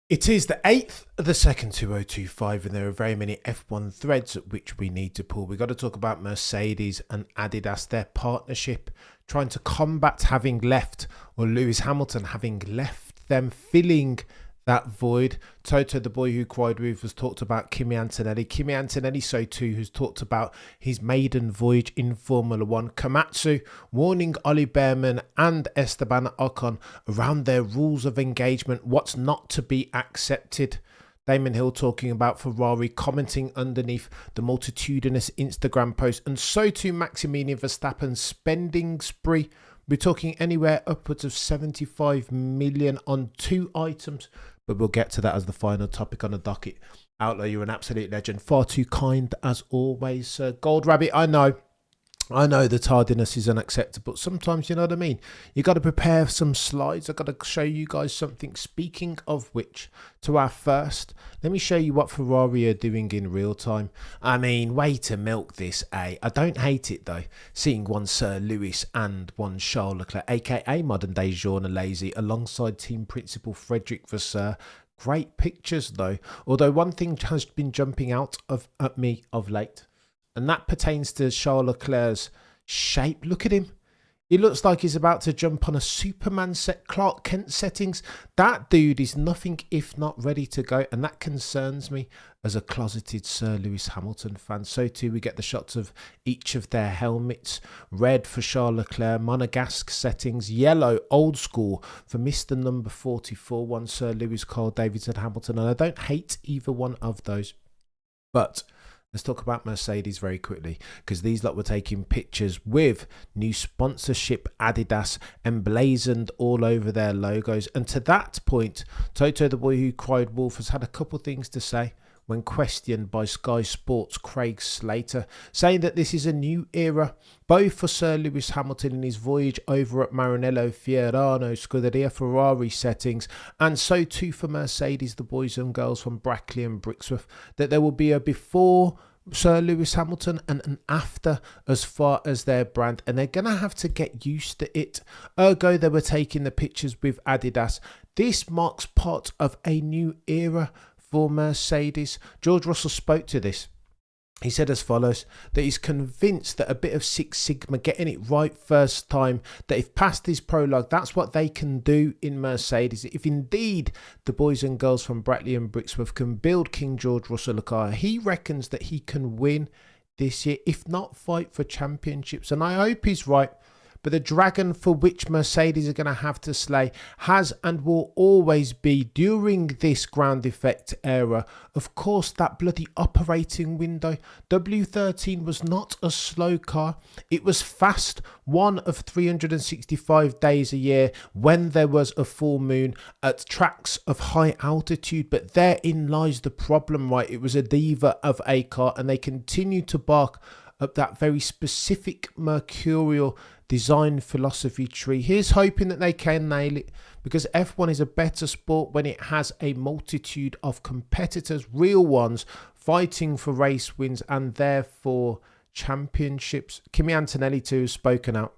It is the 8th of the 2nd 2025, and there are very many F1 threads at which we need to pull. We've got to talk about Mercedes and Adidas, their partnership, trying to combat having left, or Lewis Hamilton having left them, filling that void. Toto, the boy who cried wolf, has talked about Kimi Antonelli. Kimi Antonelli, so too, who's talked about his maiden voyage in Formula One. Komatsu warning Ollie Behrman and Esteban Ocon around their rules of engagement, what's not to be accepted. Damon Hill talking about Ferrari, commenting underneath the multitudinous Instagram post, and so too Maximilian Verstappen's spending spree. We're talking anywhere upwards of 75 million on 2 items, but we'll get to that as the final topic on the docket. Outlaw, you're an absolute legend. Far too kind as always, Sir Gold Rabbit. I know the tardiness is unacceptable. Sometimes, you know what I mean? You got to prepare some slides. I've got to show you guys something. Speaking of which, to our first, let me show you what Ferrari are doing in real time. I mean, way to milk this, eh? I don't hate it though. Seeing one Sir Lewis and one Charles Leclerc, aka modern day Jean Alesi, alongside team principal Frederick Vasseur. Great pictures though. Although one thing has been jumping out at me of late, and that pertains to Charles Leclerc's shape. Look at him. He looks like he's about to jump on a Superman set, Clark Kent settings. That dude is nothing if not ready to go, and that concerns me as a closeted Sir Lewis Hamilton fan. So too, we get the shots of each of their helmets. Red for Charles Leclerc, Monegasque settings. Yellow, old school, for Mr. Number 44, one Sir Lewis, Carl Davidson Hamilton. And I don't hate either one of those. But let's talk about Mercedes very quickly, because these lot were taking pictures with new sponsorship Adidas emblazoned all over their logos. And to that point, Toto, the boy who cried wolf, has had a couple things to say when questioned by Sky Sports' Craig Slater, saying that this is a new era, both for Sir Lewis Hamilton in his voyage over at Maranello Fiorano Scuderia Ferrari settings, and so too for Mercedes, the boys and girls from Brackley and Brixworth, that there will be a before Sir Lewis Hamilton and an after as far as their brand, and they're going to have to get used to it. Ergo, they were taking the pictures with Adidas. This marks part of a new era for Mercedes. George Russell spoke to this. He said as follows, that he's convinced that a bit of Six Sigma, getting it right first time, that if past this prologue, that's what they can do in Mercedes. If indeed the boys and girls from Brackley and Brixworth can build King George Russell a car, he reckons that he can win this year, if not fight for championships. And I hope he's right. But the dragon for which Mercedes are going to have to slay has and will always be, during this ground effect era, of course, that bloody operating window. W13 was not a slow car. It was fast, one of 365 days a year when there was a full moon at tracks of high altitude. But therein lies the problem, right? It was a diva of a car, and they continue to bark up that very specific mercurial design philosophy tree. Here's hoping that they can nail it, because F1 is a better sport when it has a multitude of competitors, real ones, fighting for race wins and therefore championships. Kimi Antonelli too has spoken out.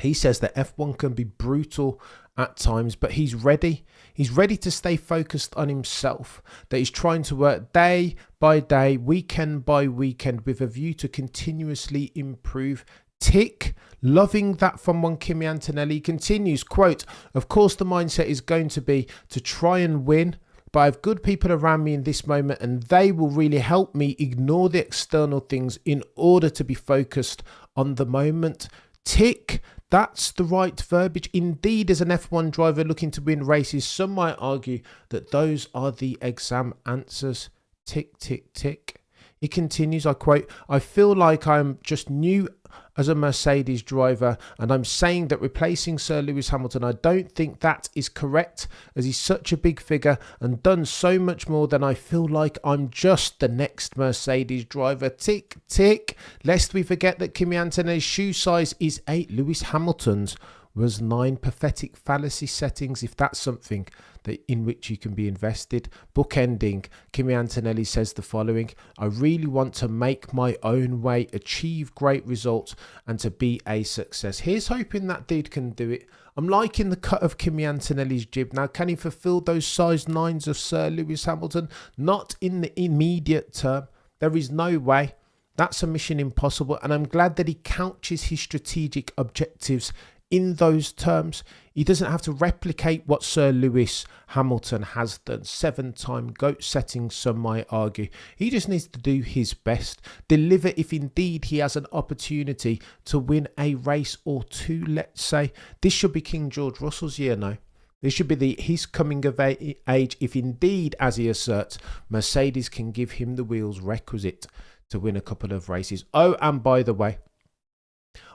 He says that F1 can be brutal at times, but he's ready. He's ready to stay focused on himself, that he's trying to work day by day, weekend by weekend, with a view to continuously improve. Tick. Loving that from one Kimi Antonelli. Continues, quote, of course the mindset is going to be to try and win, but I have good people around me in this moment, and they will really help me ignore the external things in order to be focused on the moment. Tick. That's the right verbiage. Indeed, as an F1 driver looking to win races, some might argue that those are the exam answers. Tick, tick, tick. He continues, I quote, I feel like I'm just new as a Mercedes driver, and I'm saying that replacing Sir Lewis Hamilton, I don't think that is correct, as he's such a big figure and done so much more than I feel like I'm just the next Mercedes driver. Tick, tick. Lest we forget that Kimi Antonelli's shoe size is 8 Lewis Hamilton's was 9 pathetic fallacy settings, if that's something that in which you can be invested. Bookending, Kimi Antonelli says the following: I really want to make my own way, achieve great results, and to be a success. Here's hoping that dude can do it. I'm liking the cut of Kimi Antonelli's jib. Now, can he fulfill those size 9s of Sir Lewis Hamilton? Not in the immediate term. There is no way. That's a mission impossible. And I'm glad that he couches his strategic objectives in those terms. He doesn't have to replicate what Sir Lewis Hamilton has done. 7-time GOAT setting, some might argue. He just needs to do his best. Deliver if indeed he has an opportunity to win a race or two, let's say. This should be King George Russell's year now. This should be his coming of age if indeed, as he asserts, Mercedes can give him the wheels requisite to win a couple of races. Oh, and by the way,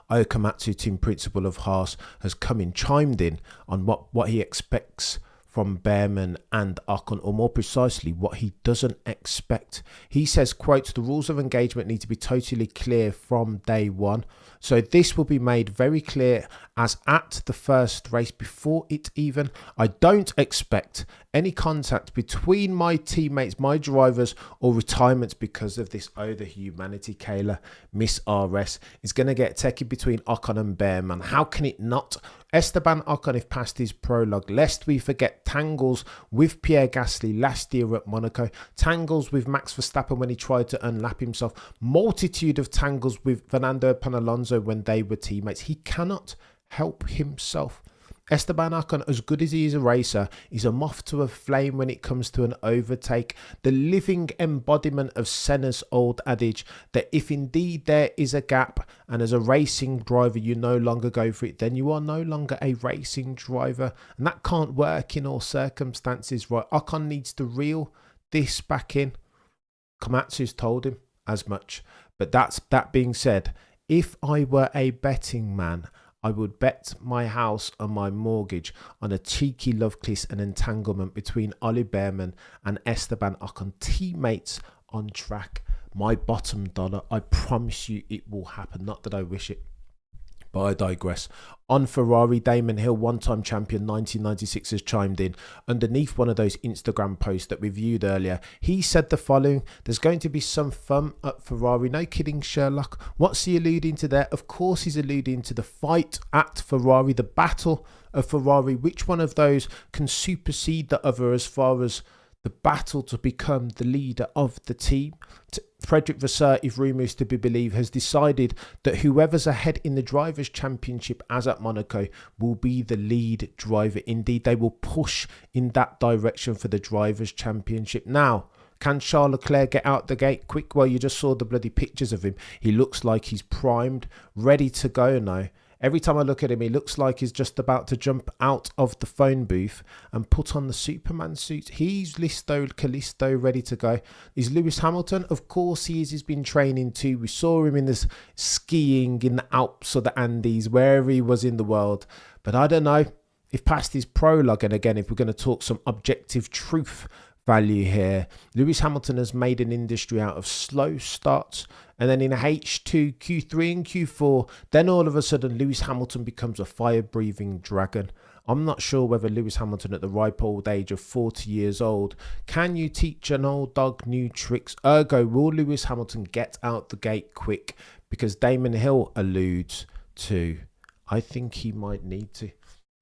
Okamatsu, team principal of Haas, has chimed in on what he expects from Behrman and Ocon, or more precisely, what he doesn't expect. He says, quote, the rules of engagement need to be totally clear from day one. So this will be made very clear as at the first race, before it even. I don't expect any contact between my teammates, my drivers, or retirements because of this. Oh, the humanity, Kayla. Miss RS is going to get techie between Ocon and Behrman. How can it not? Esteban Ocon, if past his prologue, lest we forget tangles with Pierre Gasly last year at Monaco, tangles with Max Verstappen when he tried to unlap himself, multitude of tangles with Fernando Alonso when they were teammates. He cannot help himself. Esteban Ocon, as good as he is a racer, is a moth to a flame when it comes to an overtake. The living embodiment of Senna's old adage that if indeed there is a gap and as a racing driver you no longer go for it, then you are no longer a racing driver. And that can't work in all circumstances, right? Ocon needs to reel this back in. Komatsu's told him as much. But that being said, if I were a betting man, I would bet my house and my mortgage on a cheeky love kiss and entanglement between Ollie Behrman and Esteban Ocon, teammates on track. My bottom dollar, I promise you it will happen. Not that I wish it, but I digress. On Ferrari, Damon Hill, one-time champion 1996, has chimed in underneath one of those Instagram posts that we viewed earlier. He said the following: there's going to be some fun at Ferrari. No kidding, Sherlock. What's he alluding to there? Of course he's alluding to the fight at Ferrari, the battle of Ferrari. Which one of those can supersede the other as far as the battle to become the leader of the team? Frederick Vasseur, if rumours to be believed, has decided that whoever's ahead in the Drivers' Championship, as at Monaco, will be the lead driver. Indeed, they will push in that direction for the Drivers' Championship. Now, can Charles Leclerc get out the gate quick? Well, you just saw the bloody pictures of him. He looks like he's primed, ready to go now. Every time I look at him, he looks like he's just about to jump out of the phone booth and put on the Superman suit. He's Callisto, ready to go. Is Lewis Hamilton? Of course he is. He's been training too. We saw him in this skiing in the Alps or the Andes, wherever he was in the world. But I don't know if past his prologue, and again, if we're going to talk some objective truth value here, Lewis Hamilton has made an industry out of slow starts, and then in H2, Q3 and Q4, then all of a sudden Lewis Hamilton becomes a fire-breathing dragon. I'm not sure whether Lewis Hamilton at the ripe old age of 40 years old, can you teach an old dog new tricks? Ergo, will Lewis Hamilton get out the gate quick? Because Damon Hill alludes to, I think he might need to.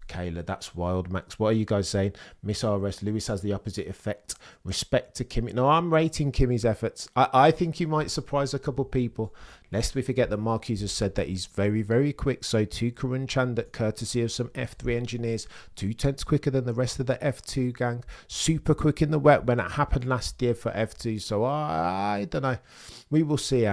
Kayla, that's wild. Max, what are you guys saying? Miss RS, Lewis has the opposite effect. Respect to Kimi. No, I'm rating Kimi's efforts. I think he might surprise a couple people. Lest we forget that Marquez has said that he's very, very quick. So too Karun Chandak, courtesy of some F3 engineers, 2/10 quicker than the rest of the F2 gang. Super quick in the wet when it happened last year for F2. So I don't know. We will see.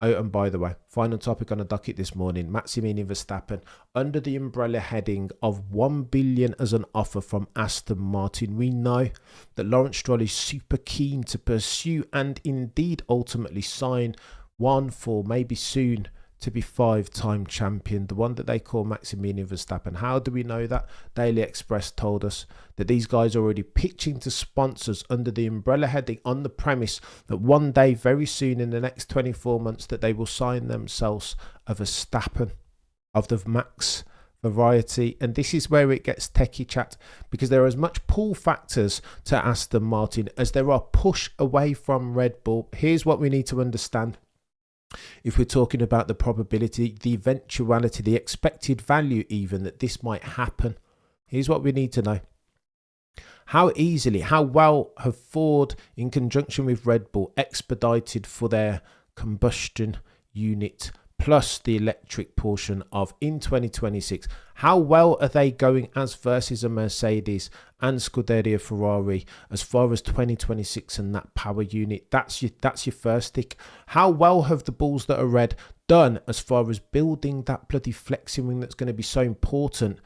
Oh, and by the way, final topic on the docket this morning, Maximilian Verstappen, under the umbrella heading of 1 billion as an offer from Aston Martin. We know that Lawrence Stroll is super keen to pursue and indeed ultimately sign one for maybe soon to be 5-time champion, the one that they call Maximilian Verstappen. How do we know that? Daily Express told us that these guys are already pitching to sponsors under the umbrella heading on the premise that one day, very soon in the next 24 months, that they will sign themselves a Verstappen, of the Max variety, and this is where it gets techie, chat, because there are as much pull factors to Aston Martin as there are push away from Red Bull. Here's what we need to understand. If we're talking about the probability, the eventuality, the expected value even that this might happen, here's what we need to know. How easily, how well have Ford, in conjunction with Red Bull, expedited for their combustion unit plus the electric portion of in 2026? How well are they going as versus a Mercedes and Scuderia Ferrari as far as 2026 and that power unit? That's your first tick. How well have the Bulls that are red done as far as building that bloody flexing wing that's going to be so important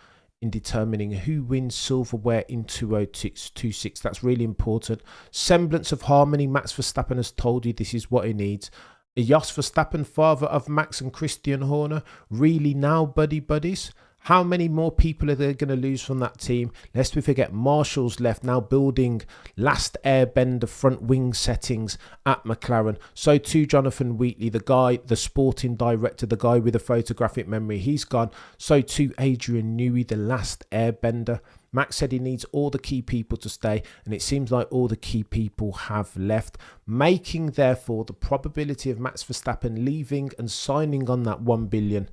in determining who wins silverware in 2026? That's really important. Semblance of harmony. Max Verstappen has told you this is what he needs. Jos Verstappen, father of Max and Christian Horner, really now buddies? How many more people are they going to lose from that team? Lest we forget, Marshall's left, now building last airbender front wing settings at McLaren. So too Jonathan Wheatley, the guy, the sporting director, the guy with the photographic memory, he's gone. So too Adrian Newey, the last airbender. Max said he needs all the key people to stay, and it seems like all the key people have left, making therefore the probability of Max Verstappen leaving and signing on that $1 billion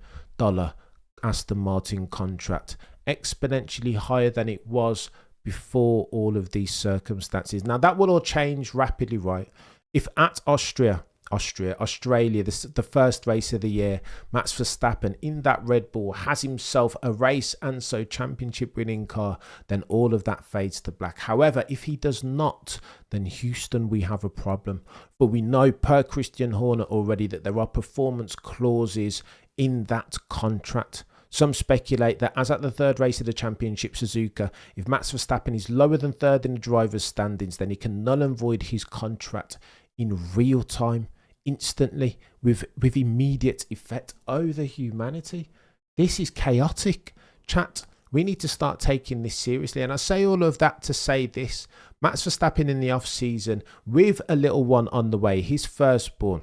Aston Martin contract exponentially higher than it was before all of these circumstances. Now that will all change rapidly, right? If at Australia, this is the first race of the year, Max Verstappen in that Red Bull has himself a race and so championship winning car, then all of that fades to black. However, if he does not, then Houston, we have a problem. But we know per Christian Horner already that there are performance clauses in that contract. Some speculate that as at the third race of the championship, Suzuka, if Max Verstappen is lower than third in the driver's standings, then he can null and void his contract in real time, instantly, with immediate effect. Oh, the humanity. This is chaotic. Chat, we need to start taking this seriously. And I say all of that to say this. Max Verstappen in the off-season, with a little one on the way, his firstborn,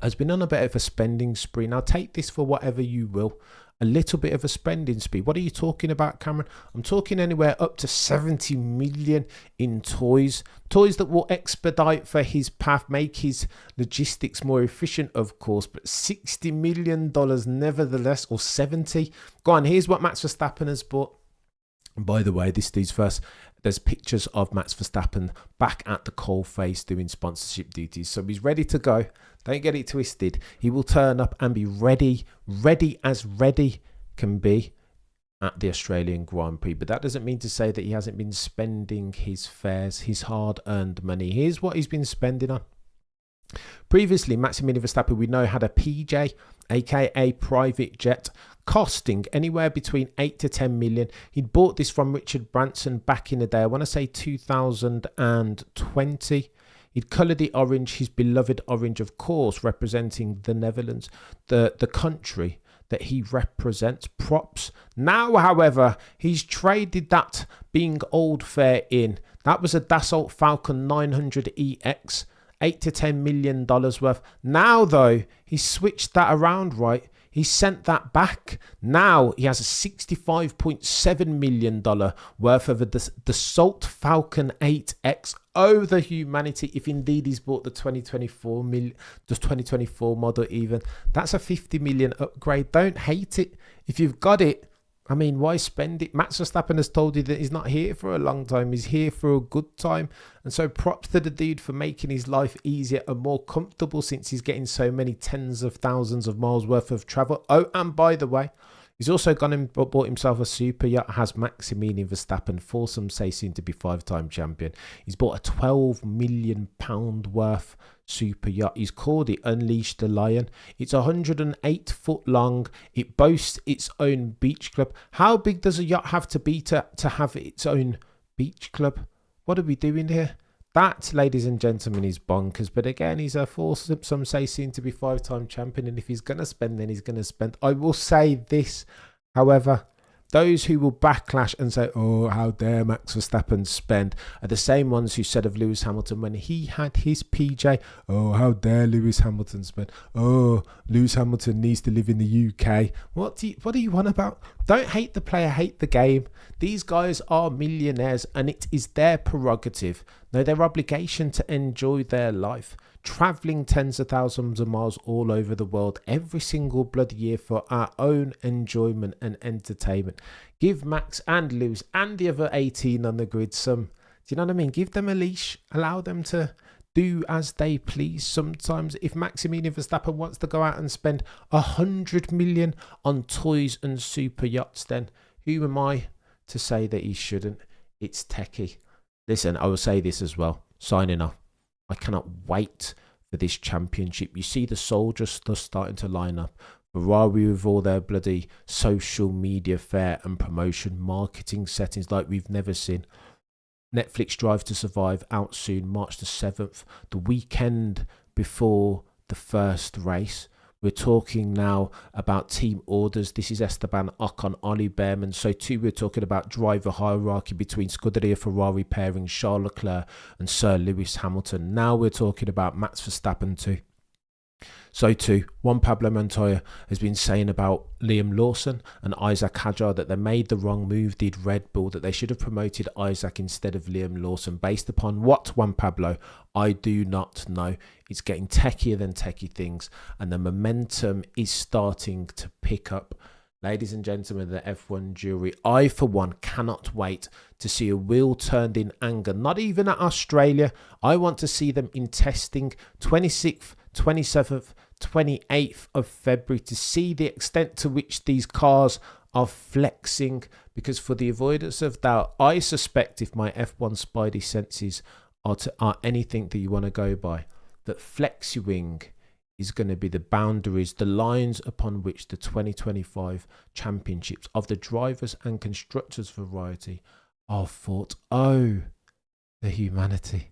has been on a bit of a spending spree. Now take this for whatever you will. A little bit of a spending spree. What are you talking about, Cameron? I'm talking anywhere up to 70 million in toys. Toys that will expedite for his path, make his logistics more efficient, of course, but $60 million nevertheless, or 70. Go on, here's what Max Verstappen has bought. And by the way, this dude's first. There's pictures of Max Verstappen back at the coalface doing sponsorship duties. So he's ready to go. Don't get it twisted. He will turn up and be ready as ready can be at the Australian Grand Prix. But that doesn't mean to say that he hasn't been spending his fares, his hard-earned money. Here's what he's been spending on. Previously, Maximilian Verstappen, we know, had a PJ, aka private jet, costing anywhere between 8 to 10 million. He'd bought this from Richard Branson back in the day. I want to say 2020. He'd coloured it orange, his beloved orange, of course, representing the Netherlands, the country that he represents. Props. Now, however, he's traded that being old fare in. That was a Dassault Falcon 900 EX. $8 to $10 million worth. Now, though, he's switched that around, right? He sent that back. Now he has a $65.7 million worth of a Dassault Falcon 8X. Oh, the humanity. If indeed he's bought the 2024 model even. That's a 50 million upgrade. Don't hate it. If you've got it, I mean, why spend it? Max Verstappen has told you that he's not here for a long time. He's here for a good time. And so props to the dude for making his life easier and more comfortable since he's getting so many tens of thousands of miles worth of travel. Oh, and by the way, he's also gone and bought himself a super yacht. Has Maximilian Verstappen, for some say soon to be 5-time champion. He's bought a £12 million worth super yacht. He's called it Unleash the Lion. It's 108 foot long. It boasts its own beach club. How big does a yacht have to be to have its own beach club? What are we doing here? That, ladies and gentlemen, is bonkers. But again, he's a some say soon to be 5-time champion. And if he's going to spend, then he's going to spend. I will say this, however, those who will backlash and say, oh, how dare Max Verstappen spend, are the same ones who said of Lewis Hamilton when he had his PJ, oh, how dare Lewis Hamilton spend, oh, Lewis Hamilton needs to live in the UK. What do you want about? Don't hate the player, hate the game. These guys are millionaires and it is their prerogative, no, their obligation to enjoy their life. Travelling tens of thousands of miles all over the world every single bloody year for our own enjoyment and entertainment. Give Max and Lewis and the other 18 on the grid some, do you know what I mean? Give them a leash, allow them to do as they please. Sometimes if Maximilian Verstappen wants to go out and spend 100 million on toys and super yachts, then who am I to say that he shouldn't? It's techie. Listen, I will say this as well, signing off. I cannot wait for this championship. You see the soldiers starting to line up. Ferrari with all their bloody social media fare and promotion marketing settings like we've never seen. Netflix Drive to Survive out soon, March the 7th, the weekend before the first race. We're talking now about team orders. This is Esteban Ocon, Ollie Behrman. So too, we're talking about driver hierarchy between Scuderia Ferrari pairing Charles Leclerc and Sir Lewis Hamilton. Now we're talking about Max Verstappen too. So too, Juan Pablo Montoya has been saying about Liam Lawson and Isaac Hadjar that they made the wrong move, did Red Bull, that they should have promoted Isaac instead of Liam Lawson. Based upon what, Juan Pablo? I do not know. It's getting techier than techie things and the momentum is starting to pick up. Ladies and gentlemen, the F1 jury, I for one cannot wait to see a wheel turned in anger. Not even at Australia. I want to see them in testing 26th, 27th, 28th of February to see the extent to which these cars are flexing, because for the avoidance of doubt, I suspect if my F1 spidey senses are anything that you want to go by, that flexing is going to be the boundaries, the lines upon which the 2025 championships of the drivers and constructors variety are fought. Oh, the humanity.